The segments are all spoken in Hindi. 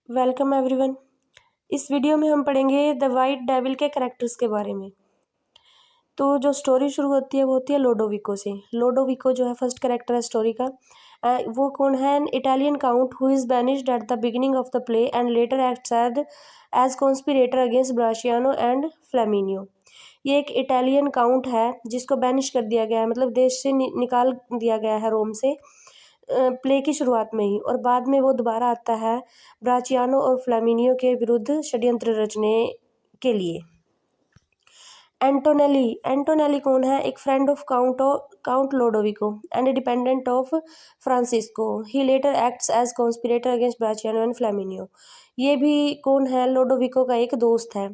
Welcome everyone. इस वीडियो में हम पढ़ेंगे द वाइट डेविल के कैरेक्टर्स के बारे में। तो जो स्टोरी शुरू होती है वो होती है लोडोविको से। लोडोविको जो है फर्स्ट कैरेक्टर है स्टोरी का। वो कौन है? An Italian count who is banished at the beginning of the play and later acts as conspirator against Brachiano and Flaminio. ये एक इटालियन काउंट है जिसको बैनिश कर दिया गया है, मतलब देश से निकाल दिया गया है रोम से प्ले की शुरुआत में ही, और बाद में वो दोबारा आता है ब्राचियानो और फ्लेमिनियो के विरुद्ध षड्यंत्र रचने के लिए। एंटोनेली कौन है? एक friend of count Lodovico and dependent of Francisco. He later acts as conspirator against Brachiano and Flaminio. ये भी कौन है? लोडोविको का एक दोस्त है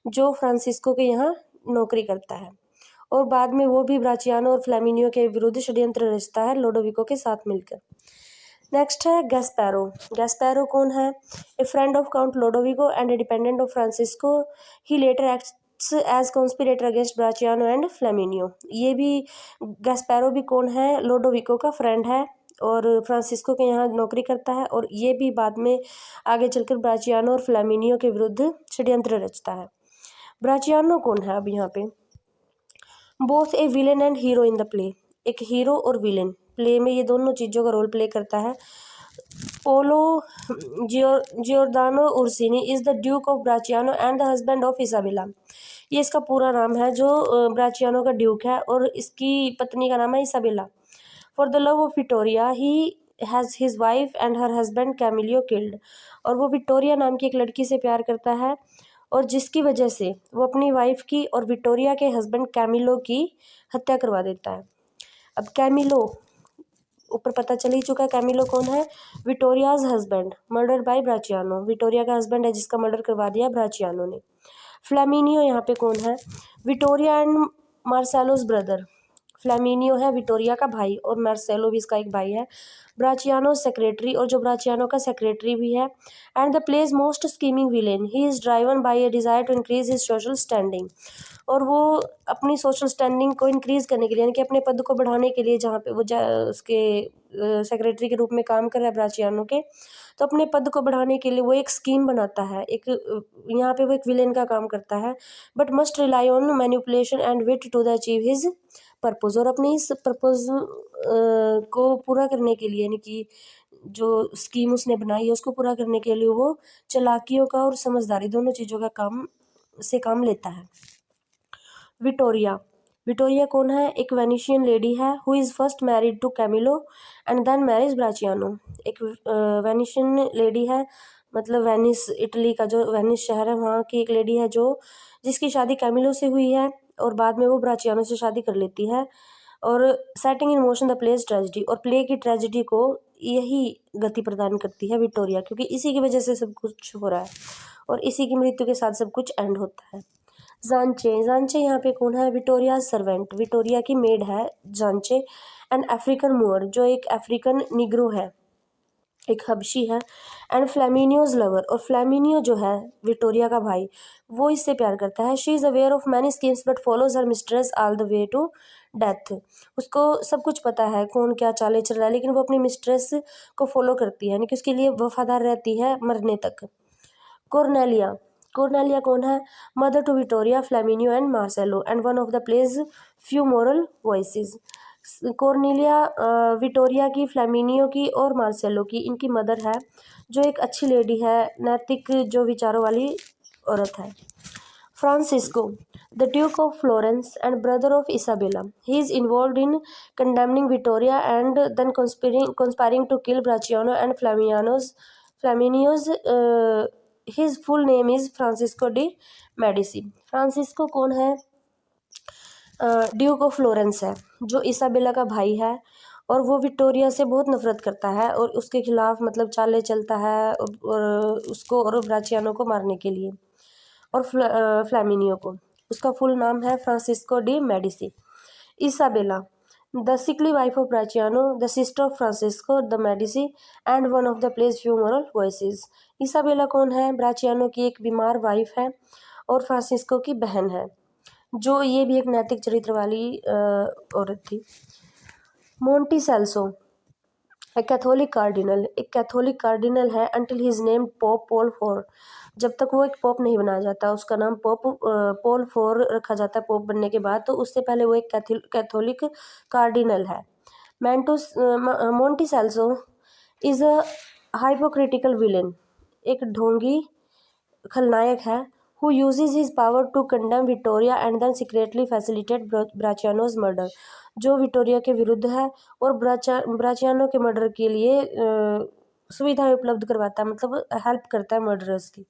जो फ्रांसिस्को के यहाँ नौकरी करता है, और बाद में वो भी ब्राचियानो और फ्लेमिनियो के विरुद्ध षड्यंत्र रचता है लोडोविको के साथ मिलकर। नेक्स्ट है गैस्पेरो। गैस्पेरो कौन है? A friend of count Lodovico and a dependent of Francisco. He later acts as conspirator against Brachiano and Flaminio. ये भी गैस्पेरो भी कौन है? लोडोविको का फ्रेंड है और फ्रांसिस्को के यहाँ नौकरी करता है, और ये भी बाद में आगे चलकर ब्राचियानो और फ्लेमिनियो के विरुद्ध षड्यंत्र रचता है। ब्राचियानो कौन है अब यहाँ पे? Both a villain and hero in the play. एक हीरो और विलेन, प्ले में ये दोनों चीज़ों का रोल प्ले करता है। Paulo Giordano Ursini is the duke of Brachiano and the husband of Isabella. ये इसका पूरा नाम है, जो ब्राचियानो का ड्यूक है, और इसकी पत्नी का नाम है Isabella. For the love of Victoria he has his wife and her husband Camillo killed. और वो विक्टोरिया नाम की एक लड़की से प्यार करता है, और जिसकी वजह से वो अपनी वाइफ की और विक्टोरिया के हस्बैंड कैमिलो की हत्या करवा देता है। अब कैमिलो ऊपर पता चल ही चुका है। कैमिलो कौन है? Victoria's husband, murder by Brachiano. Victoria का हस्बैंड है जिसका मर्डर करवा दिया ब्राचियानो ने। फ्लेमिनियो यहाँ पे कौन है? Victoria and Marcello's brother. Flaminio है विक्टोरिया का भाई, और मार्सेलो भी इसका एक भाई है। ब्राचियानो सेक्रेटरी, और जो ब्राचियानो का सेक्रेटरी भी है। And the play's most scheming villain. He is driven by a desire to increase his social standing. और वो अपनी सोशल स्टैंडिंग को इंक्रीज़ करने के लिए, यानी कि अपने पद को बढ़ाने के लिए, जहाँ पे वो उसके सेक्रेटरी के रूप में काम कर रहा है ब्राचियानो के, तो अपने पद को बढ़ाने के लिए वो एक स्कीम बनाता है। यहाँ पे वो एक विलेन का काम करता है, but must rely on manipulation and wit to the achieve his purpose. और अपने इस पर्पज़ को पूरा करने के लिए, यानी कि जो स्कीम उसने बनाई है उसको पूरा करने के लिए वो चालाकियों का और समझदारी दोनों चीज़ों का काम लेता है। विक्टोरिया कौन है? एक वेनिशियन लेडी है who is first married to Camillo and then marriage Brachiano. एक वेनिशियन लेडी है, मतलब वेनिस, इटली का जो वेनिस शहर है वहाँ की एक लेडी है जिसकी शादी कैमिलो से हुई है, और बाद में वो ब्राचियानो से शादी कर लेती है। और setting in motion the place tragedy, और प्ले की ट्रेजिडी को यही गति प्रदान करती है विक्टोरिया, क्योंकि इसी की वजह से सब कुछ हो रहा है, और इसी की मृत्यु के साथ सब कुछ एंड होता है। जांचे यहाँ पे कौन है? विक्टोरिया सर्वेंट, विक्टोरिया की मेड है जांचे। एंड अफ्रीकन मूअर, जो एक अफ्रीकन निग्रो है, एक हबशी है। एंड फ्लेमिनियोज लवर, और फ्लेमिनियो जो है विक्टोरिया का भाई, वो इससे प्यार करता है। She is aware of many schemes but follows her mistress all the way to death. उसको सब कुछ पता है कौन क्या चाले चल रहा है, लेकिन वो अपनी मिस्ट्रेस को फॉलो करती है, यानी कि उसके लिए वफादार रहती है मरने तक। कोर्नेलिया कौन है? Mother to Victoria, Flaminio and Marcello, and one of the play's few moral voices. Cornelia Victoria की, फ्लेमिनियो की और मार्सेलो की, इनकी मदर है, जो एक अच्छी लेडी है, नैतिक जो विचारों वाली औरत है। Francisco, the duke of Florence and brother of Isabella, he is involve in condemning Victoria and then conspiring to kill Brachiano and Flaminio's. His full name is Francisco de Medici. Francisco कौन है? ड्यूक ऑफ फ्लोरेंस है, जो इसाबेला का भाई है, और वो विक्टोरिया से बहुत नफरत करता है और उसके खिलाफ मतलब चालें चलता है, और उसको और ब्राचियानो को मारने के लिए, और फ्लेमिनियो को। उसका फुल नाम है Francisco de Medici. Isabella, the sickly wife of Brachiano, the sister of Francisco the Medici, and one of the play's few moral voices. Isabella कौन है? ब्राचियानो की एक बीमार वाइफ है और फ्रांसिस्को की बहन है, जो ये भी एक नैतिक चरित्र वाली औरत थी। मोंटी सेल्सो, एक कैथोलिक कार्डिनल है until his name pope Paul four. जब तक वो एक पोप नहीं बनाया जाता, उसका नाम पोप पॉल फोर रखा जाता है पोप बनने के बाद, तो उससे पहले वो एक कैथोलिक कार्डिनल है। Monticelso is a hypocritical villain, एक ढोंगी खलनायक है। Who uses his power to condemn Victoria and then secretly facilitate Brachiano's murder, जो विक्टोरिया के विरुद्ध है और ब्राचियानो के मर्डर के लिए सुविधाएं उपलब्ध करवाता है, मतलब हेल्प करता है मर्डरर्स की।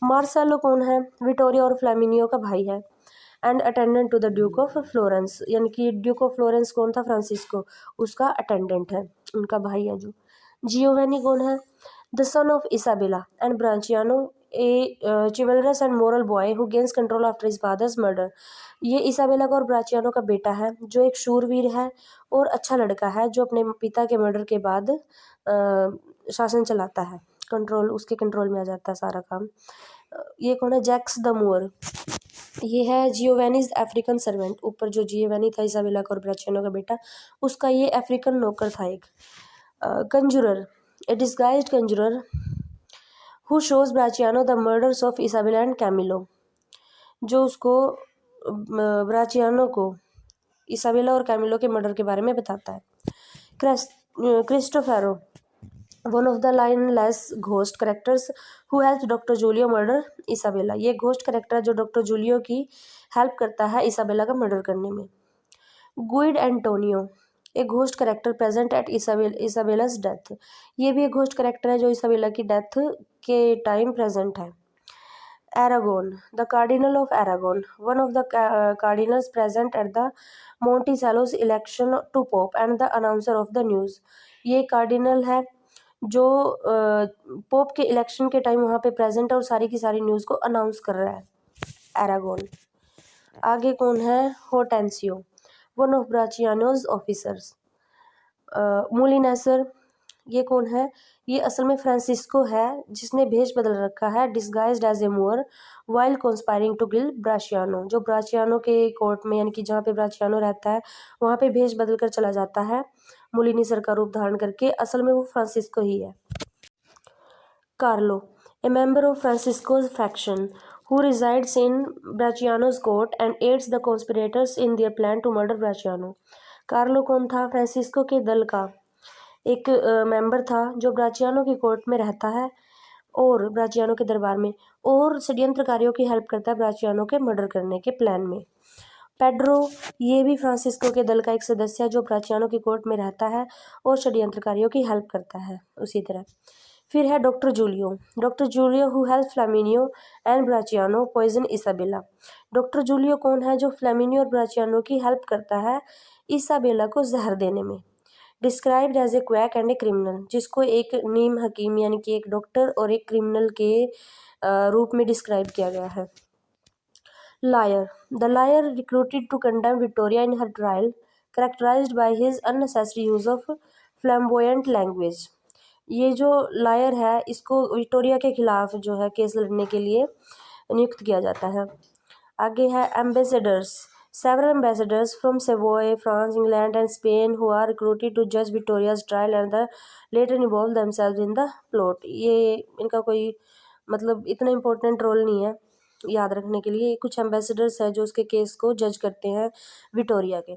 मार्सेलो कौन है? विक्टोरिया और फ्लेमिनियो का भाई है and attendant to the duke of Florence, यानी कि ड्यूक ऑफ फ्लोरेंस कौन था? फ्रांसिस्को, उसका अटेंडेंट है, उनका भाई है जो। जियोवेनी कौन है? The son of Isabella and Brachiano, a chivalrous and moral boy who gains control after his father's murder. ये इसाबेला का और ब्राचियानो का बेटा है, जो एक शूरवीर है और अच्छा लड़का है, जो अपने पिता के मर्डर के बाद शासन चलाता है, कंट्रोल उसके कंट्रोल में आ जाता है सारा काम। ये कौन है? जैक्स द मूर, ये है जियोवेनीज अफ्रीकन सर्वेंट। ऊपर जो जियोवेनी था इसाबेला का और ब्राचियानो का बेटा, उसका ये अफ्रीकन नौकर था एक। Conjurer, a disguised conjurer who shows Brachiano the murders of Isabella and Camillo, जो उसको ब्राचियानो को इसाबेला और कैमिलो के मर्डर के बारे में बताता है। Christophero, one of the lineless ghost characters who help doctor Julio murder Isabella, ये घोस्ट करेक्टर है जो डॉक्टर जूलियो की हेल्प करता है इसाबेला का मर्डर करने में। गुइड एंटोनियो, एक ghost character present at Isabella's death, ये भी एक घोस्ट करेक्टर है जो इसाबेला की डेथ के टाइम प्रेजेंट है। Aragon, the cardinal of Aragon, one of the cardinals present at the Monticelso's election to pope and the announcer of the news, ये कार्डिनल है जो पोप के इलेक्शन के टाइम वहाँ पे प्रेजेंट है और सारी की सारी न्यूज़ को अनाउंस कर रहा है, एरागोन। आगे कौन है? होटेंसियो, वन ऑफ ब्राचियानोज ऑफिसर्स। मोलिनेसर, ये कौन है? ये असल में फ्रांसिस्को है, जिसने भेष बदल रखा है, disguised as a Moor while conspiring to kill Brachiano, जो ब्राचियानो के कोर्ट में, यानी कि जहाँ पे ब्राचियानो रहता है वहाँ पे भेष बदल कर चला जाता है मोलिनेसर का रूप धारण करके, असल में वो फ्रांसिस्को ही है। Carlo, a member of Francisco's faction who resides in Bracciano's court and aids the conspirators in their plan to murder Bracciano। Carlo कौन था? फ्रांसिस्को के दल का एक मेंबर था जो ब्राचियानो की कोर्ट में रहता है और ब्राचियानो के दरबार में, और षड्यंत्रकारियों की हेल्प करता है ब्राचियानो के मर्डर करने के प्लान में। पेड्रो, ये भी फ्रांसिस्को के दल का एक सदस्य है जो ब्राचियानो की कोर्ट में रहता है और षड्यंत्रकारियों की हेल्प करता है उसी तरह। फिर है doctor Julio who help Flaminio and Brachiano poison Isabella. Doctor Julio कौन है? जो फ्लेमिनियो और ब्राचियानो की हेल्प करता है इसाबेला को जहर देने में। Described as a quack and a criminal, जिसको एक नीम हकीम यानी कि एक डॉक्टर और एक क्रिमिनल के रूप में डिस्क्राइब किया गया है। Lawyer, the lawyer recruited to condemn Victoria in her trial, characterized by his unnecessary use of flamboyant language. ये जो लायर है इसको विक्टोरिया के खिलाफ जो है केस लड़ने के लिए नियुक्त किया जाता है। आगे है ambassadors, several ambassadors from Savoy, France, England and Spain who are recruited to जज Victoria's trial and the latter involve themselves in the plot. ये इनका कोई मतलब इतना इम्पोर्टेंट रोल नहीं है याद रखने के लिए, कुछ एम्बेसडर्स है जो उसके केस को जज करते हैं विक्टोरिया के।